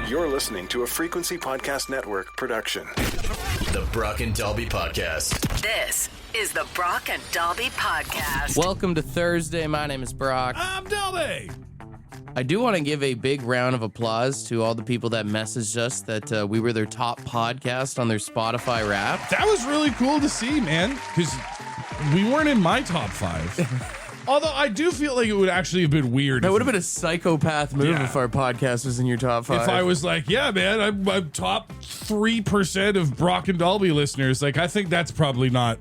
You're listening to a Frequency Podcast Network production. The Brock and Dalby Podcast. This is the Brock and Dalby Podcast. Welcome to Thursday. My name is Brock. I'm Dalby. I do want to give a big round of applause to all the people that messaged us that we were their top podcast on their Spotify Wrapped. That was really cool to see, man, because we weren't in my top 5. Although I do feel like it would actually have been weird. That would have been a psychopath move if our podcast was in your top 5. If I was like, yeah, man, I'm top 3% of Brock and Dalby listeners. Like, I think that's probably not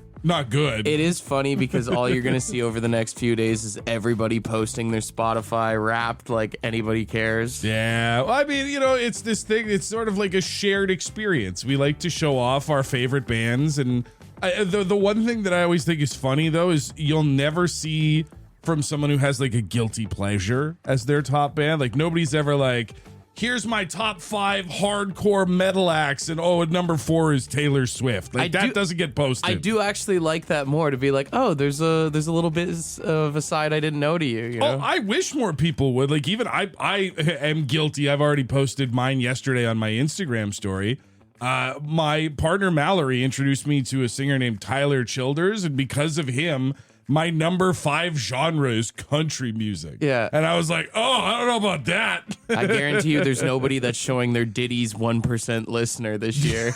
good. It is funny because all you're going to see over the next few days is everybody posting their Spotify Wrapped like anybody cares. Yeah. Well, I mean, you know, it's this thing. It's sort of like a shared experience. We like to show off our favorite bands. And the one thing that I always think is funny, though, is you'll never see from someone who has like a guilty pleasure as their top band. Like, nobody's ever like, here's my top 5 hardcore metal acts, and at number 4 is Taylor Swift. Like, that doesn't get posted. I do actually like that more, to be like, oh, there's a little bit of a side I didn't know to you. You know? Oh, I wish more people would. Like, even I am guilty. I've already posted mine yesterday on my Instagram story. My partner Mallory introduced me to a singer named Tyler Childers, and because of him, my number 5 genre is country music. Yeah. And I was like, I don't know about that. I guarantee you there's nobody that's showing their Diddy's 1% listener this year.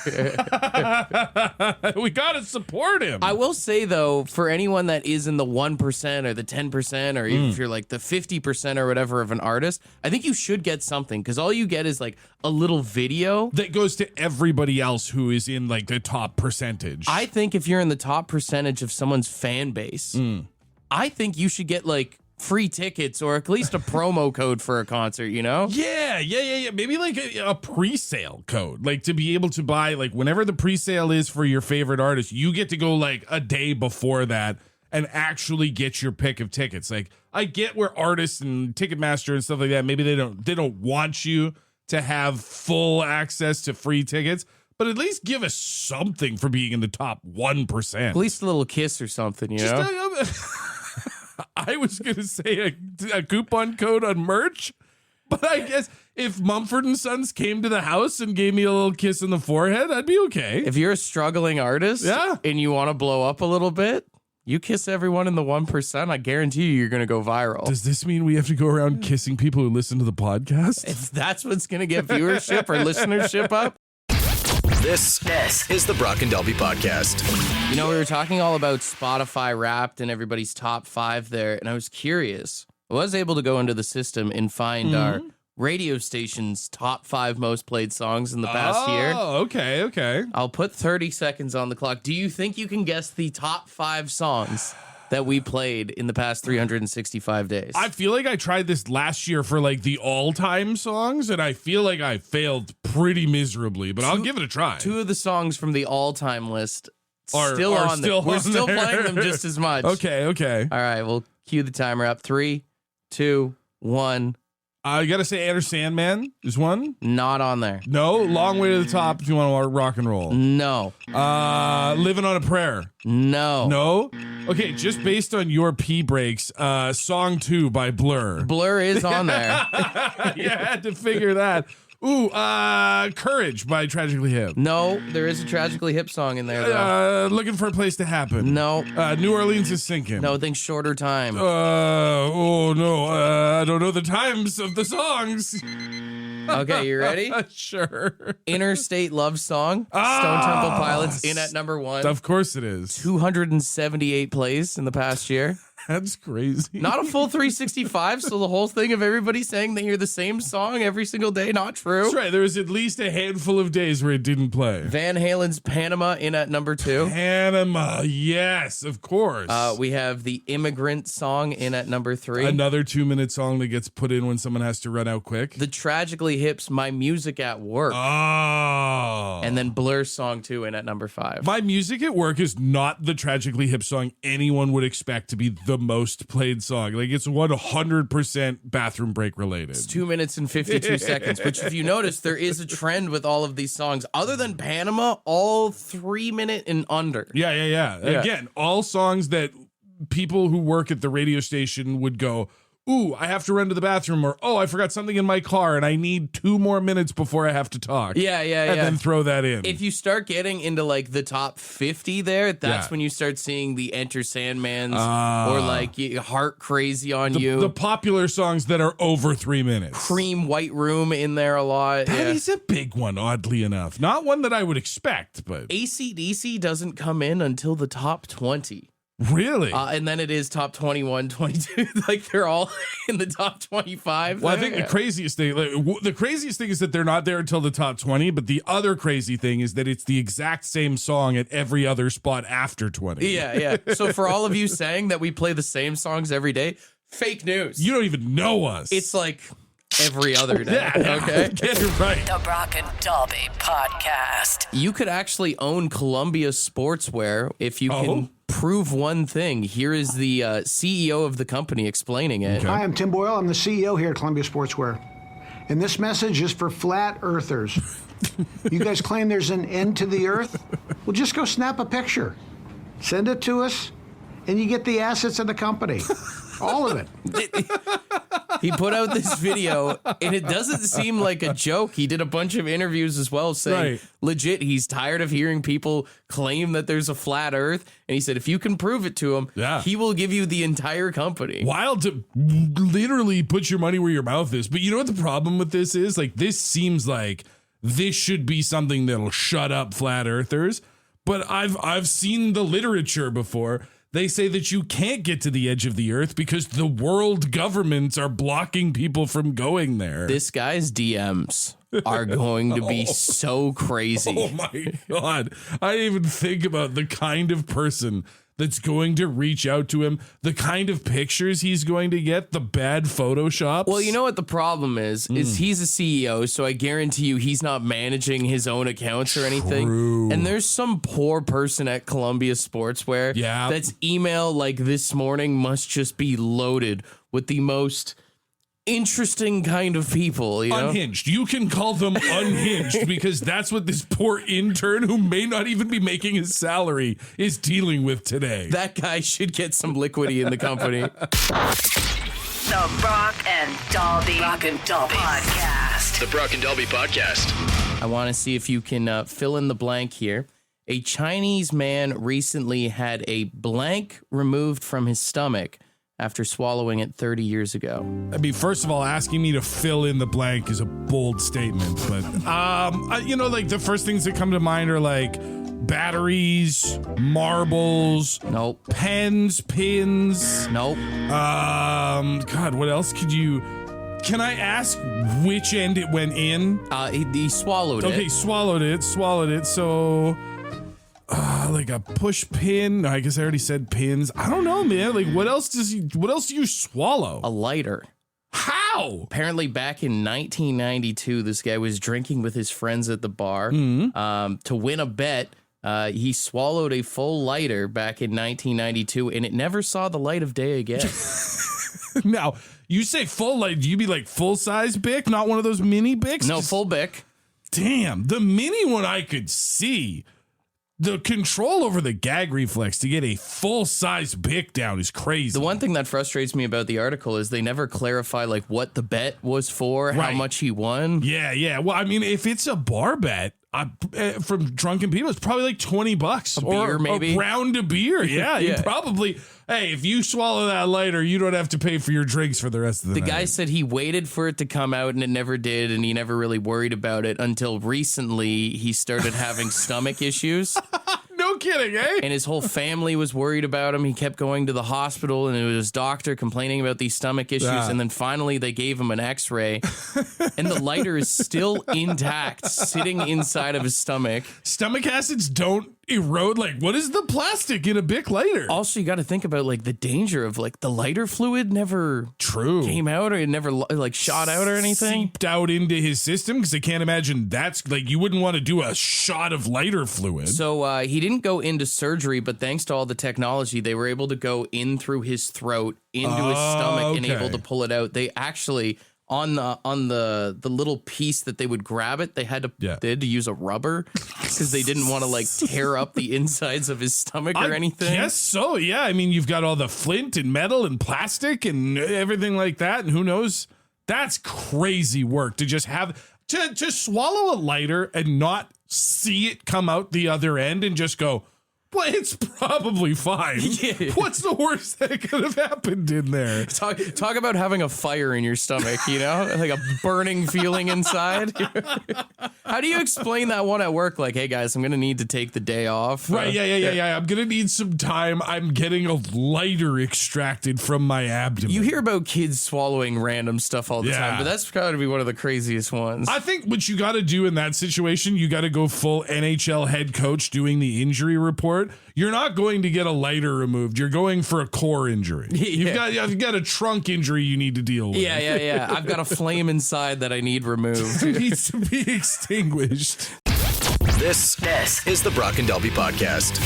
We got to support him. I will say, though, for anyone that is in the 1% or the 10% or even if you're like the 50% or whatever of an artist, I think you should get something, because all you get is like a little video that goes to everybody else who is in like the top percentage. I think if you're in the top percentage of someone's fan base, I think you should get like free tickets or at least a promo code for a concert, you know? Yeah. Maybe like a pre-sale code, like to be able to buy, like whenever the pre-sale is for your favorite artist, you get to go like a day before that and actually get your pick of tickets. Like, I get where artists and Ticketmaster and stuff like that, maybe they don't want you to have full access to free tickets, but at least give us something for being in the top 1%. At least a little kiss or something, you know? I was going to say a coupon code on merch, but I guess if Mumford & Sons came to the house and gave me a little kiss in the forehead, I'd be okay. If you're a struggling artist and you want to blow up a little bit, you kiss everyone in the 1%, I guarantee you're going to go viral. Does this mean we have to go around kissing people who listen to the podcast? If that's what's going to get viewership or listenership up. This is the Brock and Dalby Podcast. You know, we were talking all about Spotify Wrapped and everybody's top 5 there, and I was curious. I was able to go into the system and find our radio station's top 5 most played songs in the past year. Oh, okay. I'll put 30 seconds on the clock. Do you think you can guess the top 5 songs that we played in the past 365 days? I feel like I tried this last year for like the all-time songs, and I feel like I failed pretty miserably, but I'll give it a try. 2 of the songs from the all-time list are still on there. We're still playing them just as much. Okay. All right, we'll cue the timer up. 3, 2, 1. I gotta say, Enter Sandman is one. Not on there. No, Long Way to the Top if you want to rock and roll. No. Living on a Prayer. No. Okay, just based on your pee breaks, Song 2 by Blur. Blur is on there. You had to figure that. Ooh, Courage by Tragically Hip. No, there is a Tragically Hip song in there, though. Looking for a Place to Happen. No. New Orleans is Sinking. No, think Shorter Time. No. I don't know the times of the songs. Okay, you ready? Sure. Interstate Love Song. Stone Temple Pilots in at number 1. Of course it is. 278 plays in the past year. That's crazy. Not a full 365, so the whole thing of everybody saying they hear the same song every single day, not true. That's right. There was at least a handful of days where it didn't play. Van Halen's Panama in at number 2. Panama, yes, of course. We have the Immigrant song in at number 3. Another 2-minute song that gets put in when someone has to run out quick. The Tragically Hip's My Music at Work. Oh. And then Blur's song 2 in at number 5. My Music at Work is not the Tragically Hip song anyone would expect to be the most played song. Like, it's 100% bathroom break related. It's 2 minutes and 52 seconds, which if you notice, there is a trend with all of these songs. Other than Panama, all 3 minute and under. Yeah. Again, all songs that people who work at the radio station would go, ooh, I have to run to the bathroom, or, oh, I forgot something in my car and I need 2 more minutes before I have to talk. Yeah. And then throw that in. If you start getting into like the top 50 there, that's when you start seeing the Enter Sandmans or like Heart Crazy on You. The popular songs that are over 3 minutes. Cream White Room in there a lot. That is a big one, oddly enough. Not one that I would expect, but. AC/DC doesn't come in until the top 20. Really? And then it is top 21, 22. Like they're all in the top 25. Well, I think the craziest thing is that they're not there until the top 20. But the other crazy thing is that it's the exact same song at every other spot after 20. Yeah. So for all of you saying that we play the same songs every day, fake news. You don't even know us. It's like every other day. Okay. Get it right. The Brock and Dalby Podcast. You could actually own Columbia Sportswear if you can prove one thing. Here is the CEO of the company explaining it. Okay. Hi, I'm Tim Boyle. I'm the CEO here at Columbia Sportswear. And this message is for flat earthers. You guys claim there's an end to the earth? Well, just go snap a picture. Send it to us, and you get the assets of the company. All of it. He put out this video, and it doesn't seem like a joke. He did a bunch of interviews as well saying, legit, he's tired of hearing people claim that there's a flat earth. And he said, if you can prove it to him, he will give you the entire company. Wild to literally put your money where your mouth is. But you know what the problem with this is? Like, this seems like this should be something that'll shut up flat earthers. But I've seen the literature before. They say that you can't get to the edge of the earth because the world governments are blocking people from going there. This guy's DMs are going to be so crazy. Oh my God. I didn't even think about the kind of person that's going to reach out to him, the kind of pictures he's going to get, the bad Photoshops. Well, you know what the problem is he's a CEO, so I guarantee you he's not managing his own accounts or anything. True. And there's some poor person at Columbia Sportswear that's email like this morning must just be loaded with the most interesting kind of people, you know? Unhinged. You can call them unhinged because that's what this poor intern who may not even be making his salary is dealing with today. That guy should get some liquidity in the company. The Brock and Dalby Podcast. The Brock and Dalby Podcast. I want to see if you can fill in the blank here. A Chinese man recently had a blank removed from his stomach after swallowing it 30 years ago. I mean, first of all, asking me to fill in the blank is a bold statement, but like the first things that come to mind are like batteries, marbles, Nope. pens, pins. Nope. God, what else could you? Can I ask which end it went in? He swallowed it. Okay, swallowed it. So, like a push pin. I guess I already said pins. I don't know, man. Like, what else do you swallow? A lighter. How? Apparently, back in 1992, this guy was drinking with his friends at the bar. To win a bet, he swallowed a full lighter back in 1992, and it never saw the light of day again. Now, you say full light. Do you be like full size Bic, not one of those mini Bics? No, full Bic. Damn, the mini one I could see. The control over the gag reflex to get a full-size Bic down is crazy. The one thing that frustrates me about the article is they never clarify like what the bet was for, how much he won. Yeah. Well, I mean, if it's a bar bet from drunken people, it's probably like $20 or beer, maybe a round of beer. Yeah, you probably. Hey, if you swallow that lighter, you don't have to pay for your drinks for the rest of the night. The guy said he waited for it to come out and it never did, and he never really worried about it until recently he started having stomach issues. No kidding, eh? And his whole family was worried about him. He kept going to the hospital, and it was his doctor complaining about these stomach issues. And then finally they gave him an x-ray, and the lighter is still intact, sitting inside of his stomach. Stomach acids don't erode. Like, what is the plastic in a Bic lighter? Also, you got to think about like the danger of like the lighter fluid never came out, or it never like shot out or anything. Seeped out into his system, because I can't imagine that's like, you wouldn't want to do a shot of lighter fluid. So he didn't go into surgery, but thanks to all the technology, they were able to go in through his throat into his stomach and able to pull it out. They actually on the little piece that they would grab it, they had to use a rubber because they didn't want to like tear up the insides of his stomach or anything. Yes, so yeah. I mean, you've got all the flint and metal and plastic and everything like that, and who knows? That's crazy work to just have to swallow a lighter and not see it come out the other end and just go, well, it's probably fine. Yeah. What's the worst that could have happened in there? Talk about having a fire in your stomach, you know, like a burning feeling inside. How do you explain that one at work? Like, hey guys, I'm going to need to take the day off. Right. Yeah. I'm going to need some time. I'm getting a lighter extracted from my abdomen. You hear about kids swallowing random stuff all the time, but that's got to be one of the craziest ones. I think what you got to do in that situation, you got to go full NHL head coach doing the injury report. You're not going to get a lighter removed. You're going for a core injury. You've got a trunk injury you need to deal with. Yeah. I've got a flame inside that I need removed. It needs to be extinguished. This is the Brock and Dalby Podcast.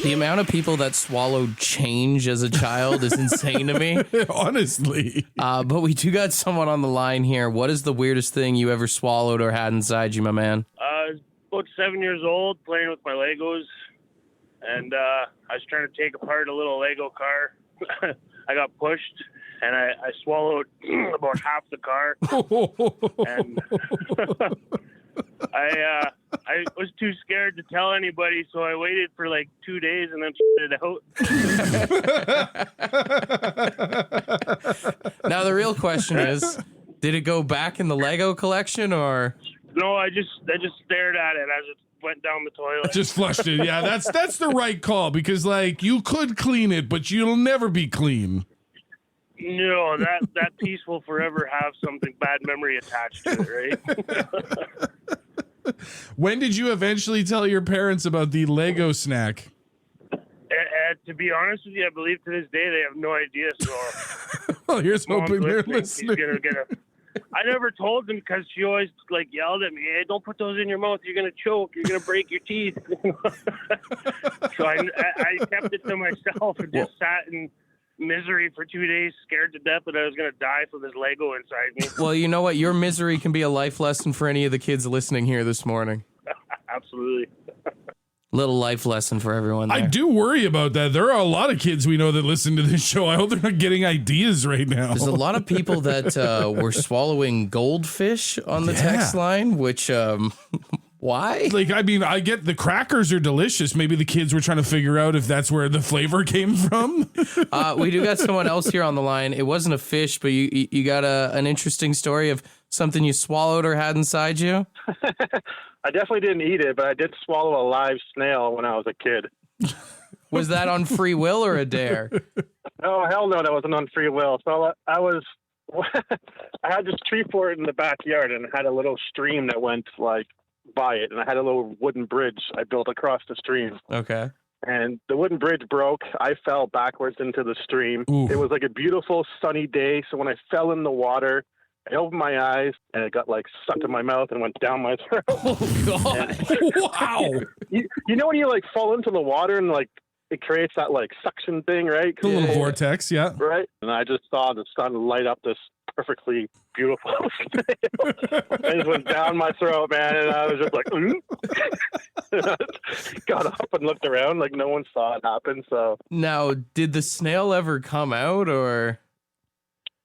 The amount of people that swallowed change as a child is insane to me. Honestly. But we do got someone on the line here. What is the weirdest thing you ever swallowed or had inside you, my man? About 7 years old, playing with my Legos. And I was trying to take apart a little Lego car. I got pushed, and I swallowed about half the car. And I was too scared to tell anybody, so I waited for like 2 days and then it out. Now the real question is, did it go back in the Lego collection or? No, I just stared at it as it went down the toilet. Just flushed it. Yeah, that's the right call because like you could clean it, but you'll never be clean. No, that piece will forever have something bad memory attached to it, right? When did you eventually tell your parents about the Lego snack? To be honest with you, I believe to this day they have no idea. So, well, here's hoping they're listening. I never told them because she always like yelled at me, "Hey, don't put those in your mouth. You're gonna choke. You're gonna break your teeth." So I kept it to myself and just sat in misery for 2 days, scared to death that I was gonna die from this Lego inside me. Well, you know what? Your misery can be a life lesson for any of the kids listening here this morning. Absolutely. Little life lesson for everyone there. I do worry about that. There are a lot of kids we know that listen to this show. I hope they're not getting ideas right now. There's a lot of people that were swallowing goldfish on the text line, which, why? Like, I mean, I get the crackers are delicious. Maybe the kids were trying to figure out if that's where the flavor came from. We do got someone else here on the line. It wasn't a fish, but you got an interesting story of something you swallowed or had inside you? I definitely didn't eat it, but I did swallow a live snail when I was a kid. Was that on free will or a dare? Oh, hell no, that wasn't on free will. So I had this tree fort in the backyard and it had a little stream that went like by it. And I had a little wooden bridge I built across the stream. Okay. And the wooden bridge broke. I fell backwards into the stream. Ooh. It was like a beautiful sunny day. So when I fell in the water, I opened my eyes and it got like sucked in my mouth and went down my throat. Oh God! Wow! You know when you like fall into the water and like it creates that like suction thing, right? The little vortex, yeah. Right. And I just saw the sun light up this perfectly beautiful snail. It just went down my throat, man, and I was just like, got up and looked around like no one saw it happen. So now, did the snail ever come out, or?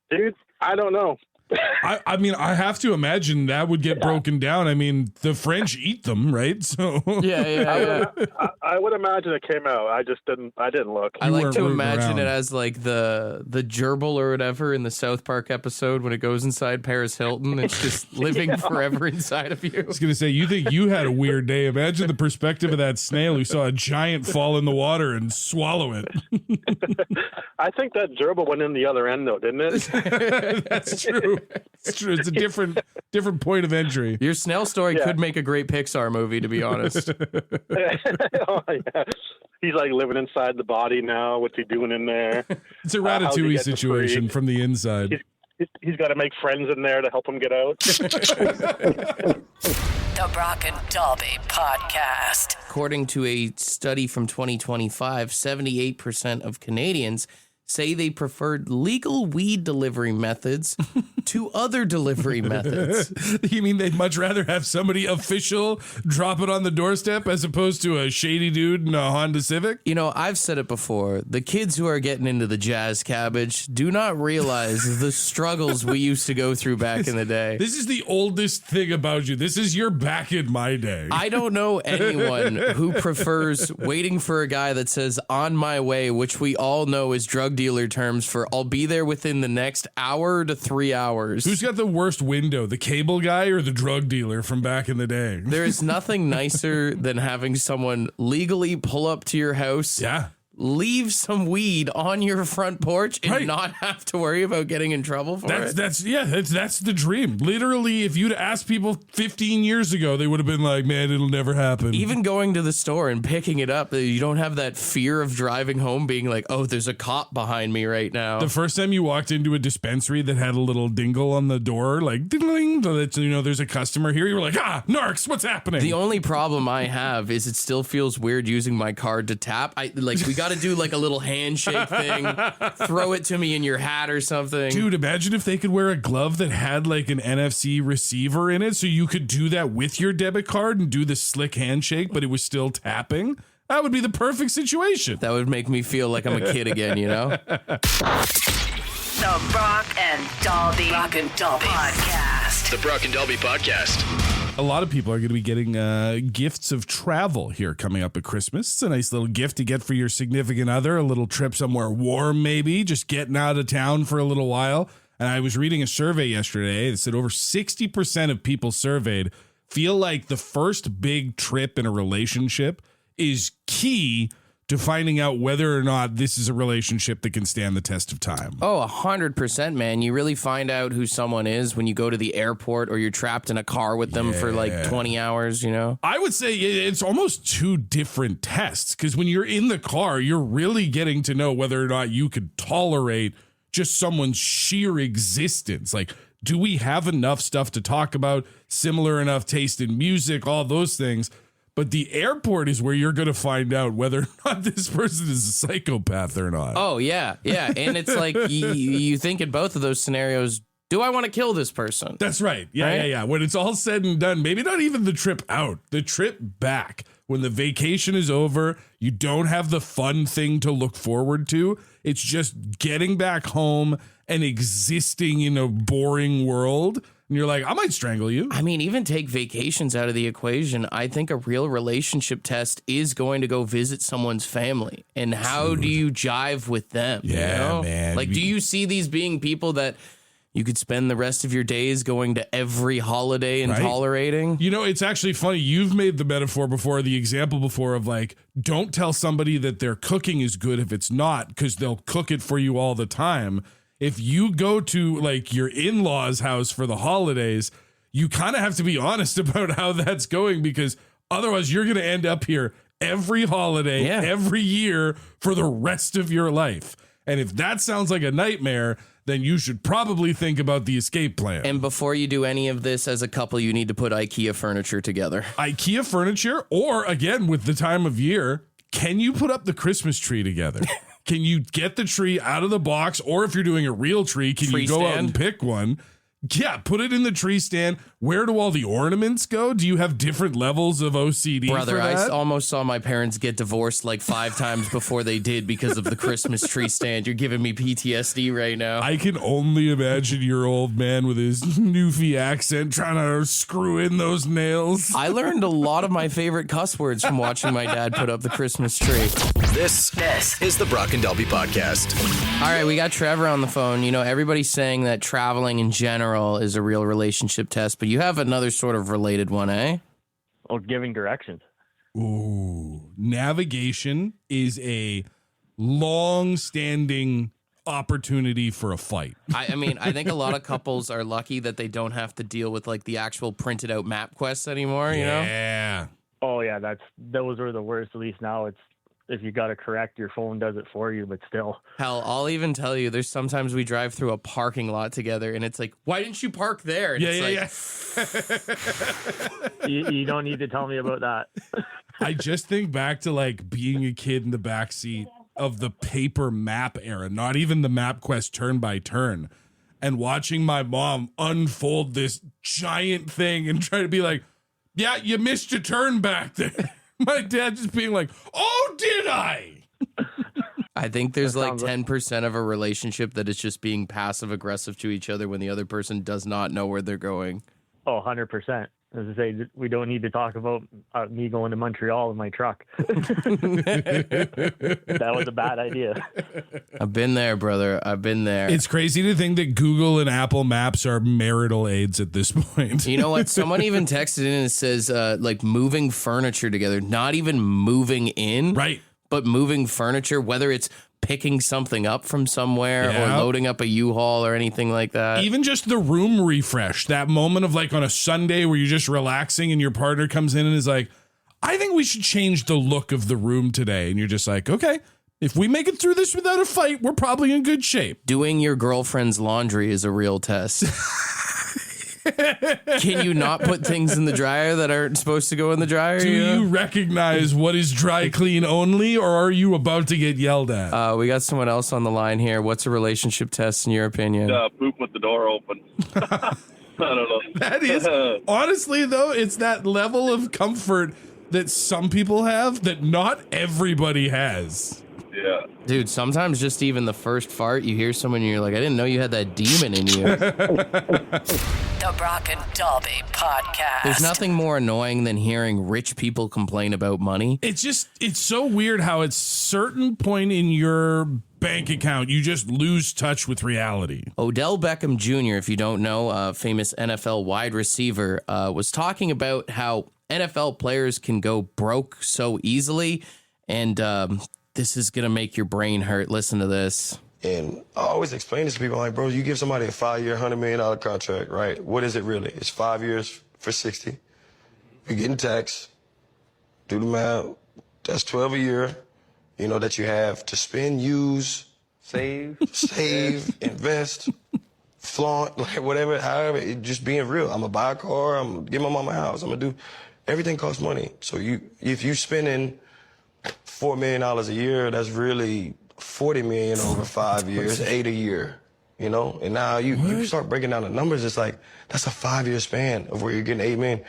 Dude, I don't know. I mean, I have to imagine that would get broken down. I mean, the French eat them, right? So yeah. I would imagine it came out. I didn't look. I like to imagine it as like the gerbil or whatever in the South Park episode when it goes inside Paris Hilton. It's just living forever inside of you. I was gonna say, you think you had a weird day? Imagine the perspective of that snail who saw a giant fall in the water and swallow it. I think that gerbil went in the other end, though, didn't it? That's true. It's true. It's a different point of entry. Your snail story could make a great Pixar movie, to be honest. Oh, yeah. He's like living inside the body now. What's he doing in there? It's a Ratatouille situation from the inside. He's got to make friends in there to help him get out. The Brock and Dalby Podcast. According to a study from 2025, 78% of Canadians say they preferred legal weed delivery methods to other delivery methods. You mean they'd much rather have somebody official drop it on the doorstep as opposed to a shady dude in a Honda Civic? You know, I've said it before. The kids who are getting into the jazz cabbage do not realize the struggles we used to go through back in the day. This is the oldest thing about you. This is your back in my day. I don't know anyone who prefers waiting for a guy that says on my way, which we all know is drug dealer terms for I'll be there within the next hour to 3 hours. Who's got the worst window, the cable guy or the drug dealer from back in the day? There is nothing nicer than having someone legally pull up to your house. Yeah. Leave some weed on your front porch and Right. not have to worry about getting in trouble for it. That's the dream. Literally, if you'd asked people 15 years ago, they would have been like, man, it'll never happen. Even going to the store and picking it up, you don't have that fear of driving home being like, oh, there's a cop behind me right now. The first time you walked into a dispensary that had a little dingle on the door, like, ding, there's a customer here, you were like, narcs, what's happening? The only problem I have is it still feels weird using my card to tap. We got to do like a little handshake thing, throw it to me in your hat or something. Dude, imagine if they could wear a glove that had like an NFC receiver in it so you could do that with your debit card and do the slick handshake, but it was still tapping. That would be the perfect situation. That would make me feel like I'm a kid again, you know? The Brock and Dalby Podcast. The Brock and Dalby Podcast. A lot of people are going to be getting gifts of travel here coming up at Christmas. It's a nice little gift to get for your significant other, a little trip somewhere warm maybe, just getting out of town for a little while. And I was reading a survey yesterday that said over 60% of people surveyed feel like the first big trip in a relationship is key to finding out whether or not this is a relationship that can stand the test of time. Oh, 100%, man. You really find out who someone is when you go to the airport or you're trapped in a car with them for like 20 hours, you know? I would say it's almost two different tests because when you're in the car, you're really getting to know whether or not you could tolerate just someone's sheer existence. Like, do we have enough stuff to talk about, similar enough taste in music, all those things? But the airport is where you're going to find out whether or not this person is a psychopath or not. Oh, yeah. Yeah. And it's like you think in both of those scenarios, do I want to kill this person? That's right. Yeah, Right? yeah. When it's all said and done, maybe not even the trip out, the trip back. When the vacation is over, you don't have the fun thing to look forward to. It's just getting back home and existing in a boring world. And you're like, I might strangle you. I mean, even take vacations out of the equation. I think a real relationship test is going to go visit someone's family. And how do you jive with them? Yeah, you know? man. Like, do you see these being people that you could spend the rest of your days going to every holiday and Right. tolerating? You know, it's actually funny. You've made the metaphor before, the example before of like, don't tell somebody that their cooking is good if it's not, because they'll cook it for you all the time. If you go to like your in-laws' house for the holidays, you kind of have to be honest about how that's going, because otherwise you're going to end up here every holiday, Yeah. every year for the rest of your life. And if that sounds like a nightmare, then you should probably think about the escape plan. And before you do any of this as a couple, you need to put IKEA furniture together. IKEA furniture, or again, with the time of year, can you put up the Christmas tree together? Can you get the tree out of the box? Or if you're doing a real tree, can Tree you go out stand? and pick one? Yeah, put it in the tree stand. Where do all the ornaments go? Do you have different levels of OCD? Brother, for I that? almost saw my parents get divorced like 5 times before they did because of the Christmas tree stand. You're giving me PTSD right now. I can only imagine your old man with his Newfie accent trying to screw in those nails. I learned a lot of my favorite cuss words from watching my dad put up the Christmas tree. This is the Brock and Dalby Podcast. All right, we got Trevor on the phone. You know, everybody's saying that traveling in general is a real relationship test, but you have another sort of related one, eh? Or giving directions. Ooh, navigation is a long-standing opportunity for a fight. I mean, I think a lot of couples are lucky that they don't have to deal with like the actual printed out map quests anymore, you know? Yeah. Oh yeah, those are the worst. At least now it's, if you got to correct, your phone does it for you, but still. Hell, I'll even tell you, there's sometimes we drive through a parking lot together and it's like, why didn't you park there? And You don't need to tell me about that. I just think back to like being a kid in the backseat of the paper map era, not even the MapQuest turn by turn. and watching my mom unfold this giant thing and try to be like, yeah, you missed your turn back there. My dad just being like, oh, did I? I think there's like 10% of a relationship that is just being passive aggressive to each other when the other person does not know where they're going. Oh, 100%. As I say, we don't need to talk about me going to Montreal in my truck. That was a bad idea. I've been there, brother. I've been there. It's crazy to think that Google and Apple Maps are marital aids at this point. You know what? Someone even texted in and says, like, moving furniture together, not even moving in, Right. but moving furniture, whether it's picking something up from somewhere or loading up a U-Haul or anything like that. Even just the room refresh, that moment of like on a Sunday where you're just relaxing and your partner comes in and is like, I think we should change the look of the room today. And you're just like, okay, if we make it through this without a fight, we're probably in good shape. Doing your girlfriend's laundry is a real test. Can you not put things in the dryer that aren't supposed to go in the dryer? Do you recognize what is dry clean only, or are you about to get yelled at? We got someone else on the line here. What's a relationship test in your opinion? Poop with the door open. I don't know. That is, honestly, though, it's that level of comfort that some people have that not everybody has. Yeah. Dude, sometimes just even the first fart, you hear someone and you're like, I didn't know you had that demon in you. The Brock and Dalby Podcast. There's nothing more annoying than hearing rich people complain about money. It's so weird how at certain point in your bank account, you just lose touch with reality. Odell Beckham Jr., if you don't know, famous NFL wide receiver, was talking about how NFL players can go broke so easily. And this is going to make your brain hurt. Listen to this. And I always explain this to people, like, bro, you give somebody a 5-year, $100 million contract, right? What is it really? It's 5 years for 60. You're getting taxed. Do the math. That's 12 a year, you know, that you have to spend, use, save, invest, flaunt, like whatever, however, just being real. I'm going to buy a car. I'm going to get my mama a house. I'm going to do, everything costs money. So if you're spending $4 million a year, that's really $40 million over 5 years, 8 a year, you know? And now you start breaking down the numbers, it's like, that's a 5-year span of where you're getting $8 million.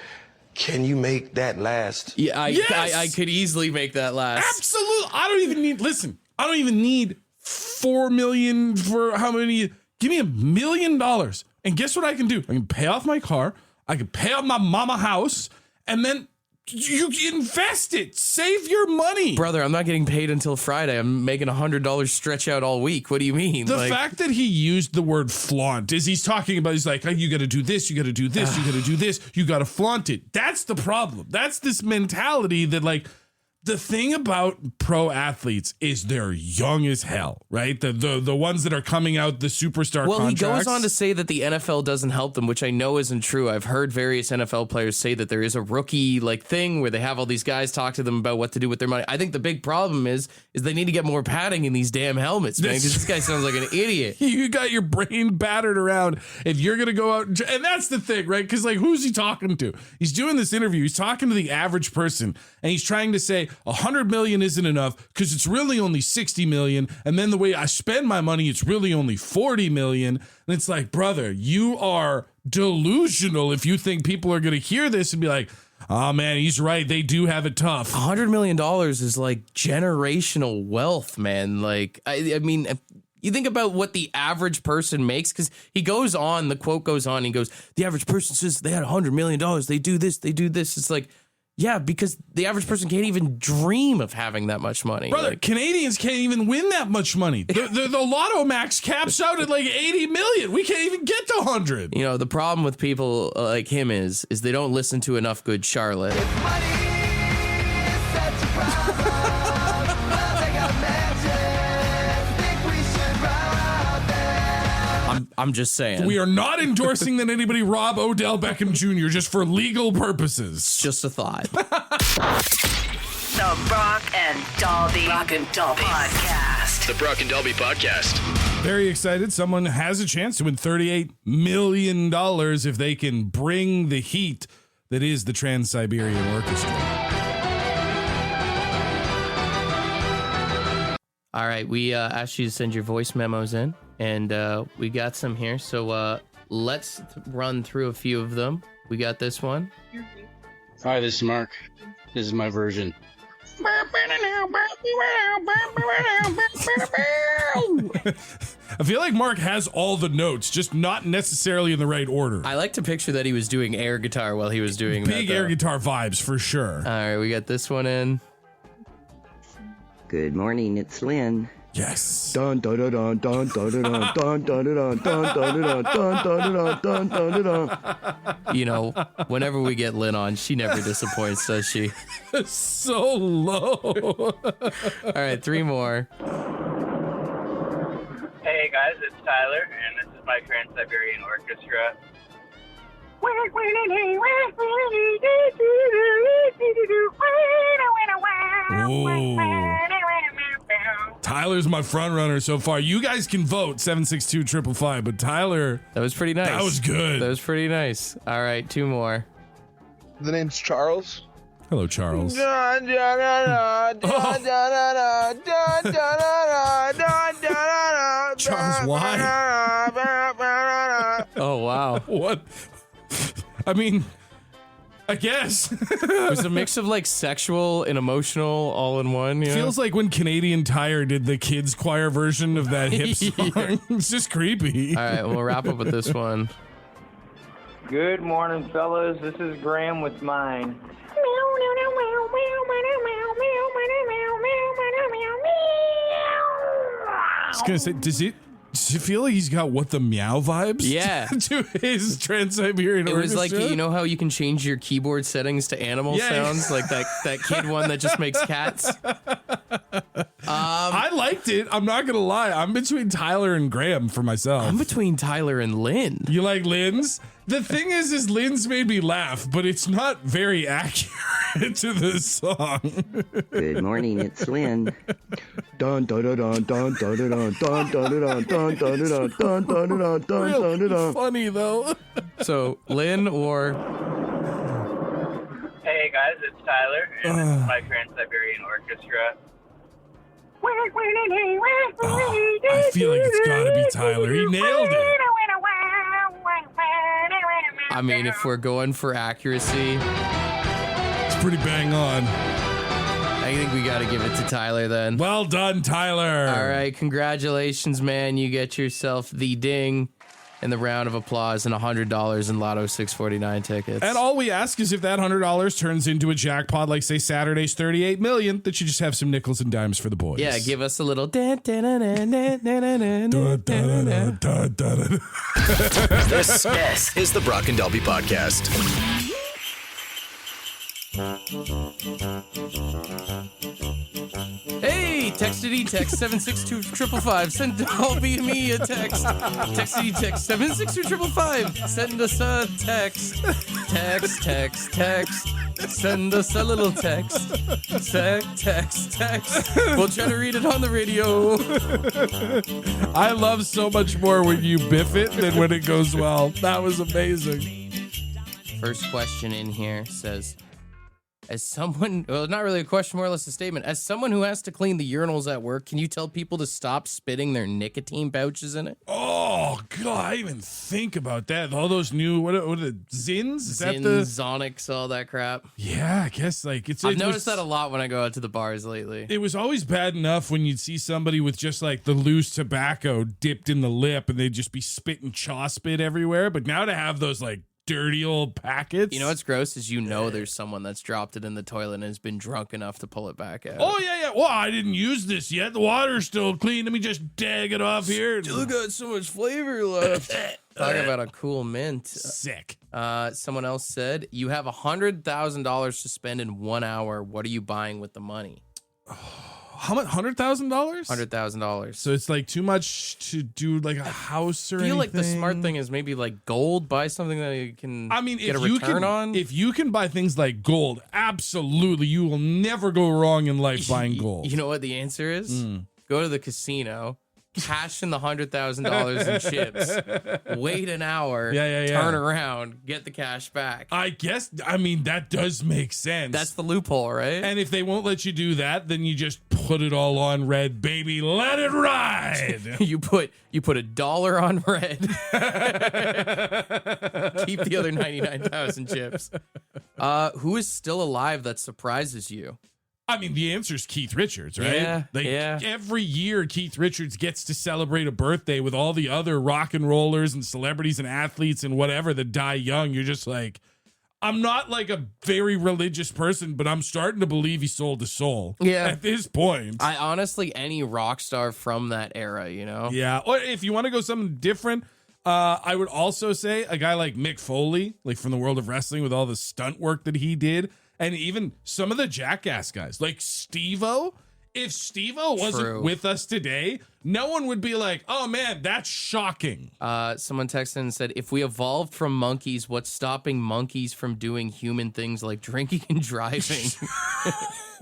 Can you make that last? Yeah, Yes! I could easily make that last. Absolutely. I don't even need $4 million for how many? Give me $1 million. And guess what I can do? I can pay off my car. I can pay off my mama house. And then you invest it. Save your money. Brother, I'm not getting paid until Friday. I'm making $100 stretch out all week. What do you mean? The fact that he used the word flaunt is he's talking about, he's like, oh, you got to do this, you got to do this, you got to do this, you got to flaunt it. That's the problem. That's this mentality that, like, the thing about pro athletes is they're young as hell, right? The ones that are coming out, the superstar contracts. He goes on to say that the NFL doesn't help them, which I know isn't true. I've heard various NFL players say that there is a rookie like thing where they have all these guys talk to them about what to do with their money. I think the big problem is they need to get more padding in these damn helmets, man, because this guy sounds like an idiot. You got your brain battered around if you're going to go out and that's the thing, right? Because, like, who's he talking to? He's doing this interview. He's talking to the average person and he's trying to say, 100 million isn't enough because it's really only 60 million. And then the way I spend my money, it's really only 40 million. And it's like, brother, you are delusional if you think people are going to hear this and be like, oh man, he's right. They do have it tough. $100 million is like generational wealth, man. Like, I mean, you think about what the average person makes, because he goes on, the quote goes on, he goes, the average person says they had $100 million. They do this, they do this. It's like, yeah, because the average person can't even dream of having that much money. Brother, like, Canadians can't even win that much money. The Lotto Max caps out at like 80 million. We can't even get to 100. You know, the problem with people like him is they don't listen to enough good Charlotte. I'm just saying. We are not endorsing that anybody rob Odell Beckham Jr. just for legal purposes. Just a thought. The Brock and Dalby Podcast. The Brock and Dalby Podcast. Very excited. Someone has a chance to win $38 million if they can bring the heat that is the Trans-Siberian Orchestra. All right, we asked you to send your voice memos in. And we got some here. So let's run through a few of them. We got this one. Hi, this is Mark. This is my version. I feel like Mark has all the notes, just not necessarily in the right order. I like to picture that he was doing air guitar while he was doing that. Big air guitar vibes for sure. All right, we got this one in. Good morning, it's Lynn. Yes. Dun dun dun dun dun dun dun dun dun dun dun dun dun dun dun dun. You know, whenever we get Lynn on, she never disappoints, does she? So low. All right, 3 more. Hey guys, it's Tyler, and this is my Trans-Siberian Orchestra. Ooh. Tyler's my front runner so far. You guys can vote 762-555, but Tyler, that was pretty nice. That was good. That was pretty nice. All right, 2 more. The name's Charles. Hello, Charles. Charles, why? Oh, wow. What? I mean, I guess. It was a mix of like sexual and emotional all in one. You know? Feels like when Canadian Tire did the kids choir version of that hip song. It's just creepy. All right, we'll wrap up with this one. Good morning, fellas. This is Graham with mine. I was gonna say, does it feel like he's got What the Meow vibes? Yeah. To his Trans-Siberian It was like, Orchestra? you know how you can change your keyboard settings to animal sounds? Like that kid one that just makes cats? I liked it. I'm not gonna lie. I'm between Tyler and Graham for myself. I'm between Tyler and Lynn. You like Lynn's? The thing is Lynn's made me laugh, but it's not very accurate to the song. Good morning, it's Lynn. Dun dun dun dun dun dun dun dun dun dun dun dun dun dun dun dun dun. Funny though. So Lynn or Hey guys, it's Tyler, and this is my Trans-Siberian Orchestra. I feel like it's gotta be Tyler. He nailed it. I mean, if we're going for accuracy, it's pretty bang on. I think we got to give it to Tyler then. Well done, Tyler. All right, congratulations, man. You get yourself the ding and the round of applause and $100 in Lotto 649 tickets. And all we ask is if that $100 turns into a jackpot, like say Saturday's 38 million, that you just have some nickels and dimes for the boys. Yeah, give us a little. This is the Brock and Dalby Podcast. Hey, textity text 762-555. Send Dalby and me a text. Textity text 762-555. Send us a text. Text. Send us a little text. Text. We'll try to read it on the radio. I love so much more when you biff it than when it goes well. That was amazing. First question in here says, as someone, well, not really a question, more or less a statement. As someone who has to clean the urinals at work, can you tell people to stop spitting their nicotine pouches in it? Oh, God, I didn't even think about that. All those new, what are the Zins? Is that Zins, the Zonics, all that crap. Yeah, I guess like I've noticed that a lot when I go out to the bars lately. It was always bad enough when you'd see somebody with just like the loose tobacco dipped in the lip and they'd just be spitting chaw spit everywhere. But now to have those like dirty old packets. You know what's gross is there's someone that's dropped it in the toilet and has been drunk enough to pull it back out. Oh, yeah. Well, I didn't use this yet. The water's still clean. Let me just dag it off here. Still got so much flavor left. Talk about a cool mint. Sick. Someone else said, you have $100,000 to spend in 1 hour. What are you buying with the money? How much? $100,000? $100,000. So it's like too much to do like a house or anything. I feel like the smart thing is maybe like gold. Buy something that you can get a return on. If you can buy things like gold, absolutely, you will never go wrong in life buying gold. You know what the answer is? Go to the casino, cash in the $100,000 in chips, wait an hour, turn around, get the cash back. I guess, I mean, that does make sense. That's the loophole, right? And if they won't let you do that, then you just put it all on red, baby. Let it ride. you put $1 on red. Keep the other 99,000 chips. Who is still alive that surprises you? I mean, the answer is Keith Richards, right? Yeah, Every year, Keith Richards gets to celebrate a birthday with all the other rock and rollers and celebrities and athletes and whatever that die young. You're just like, I'm not like a very religious person, but I'm starting to believe he sold his soul. Yeah. At this point. I honestly, any rock star from that era, you know? Yeah. Or if you want to go something different, I would also say a guy like Mick Foley, like from the world of wrestling with all the stunt work that he did. And even some of the Jackass guys, like Steve-O. If Steve-O wasn't with us today, no one would be like, oh man, that's shocking. Someone texted and said, if we evolved from monkeys, what's stopping monkeys from doing human things like drinking and driving?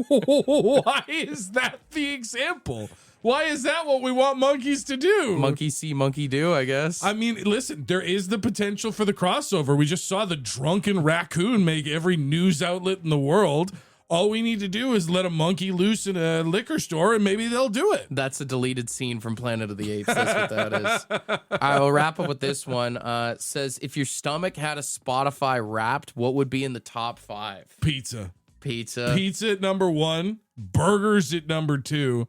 Why is that the example? Why is that what we want monkeys to do? Monkey see, monkey do, I guess. I mean, listen, there is the potential for the crossover. We just saw the drunken raccoon make every news outlet in the world. All we need to do is let a monkey loose in a liquor store and maybe they'll do it. That's a deleted scene from Planet of the Apes. That's what that is. I will wrap up with this one. Says, if your stomach had a Spotify Wrapped, what would be in the top 5? Pizza. Pizza at number 1. Burgers at number 2.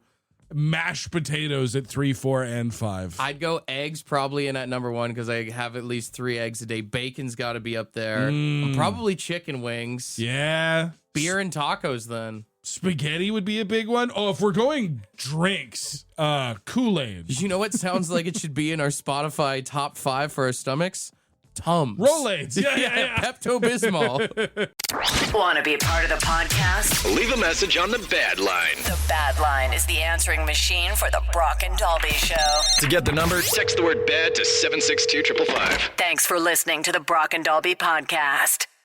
Mashed potatoes at 3, 4, and 5. I'd go eggs probably in at number 1 because I have at least 3 eggs a day. Bacon's got to be up there. Probably chicken wings. Yeah. Beer and tacos then. Spaghetti would be a big one. Oh, if we're going drinks, Kool-Aid. You know what sounds like it should be in our Spotify top 5 for our stomachs? Tums. Rolaids. Yeah. Pepto-Bismol. Want to be a part of the podcast? Leave a message on the Bad Line. The Bad Line is the answering machine for the Brock and Dalby Show. To get the number, text the word BAD to 762-555. Thanks for listening to the Brock and Dalby podcast.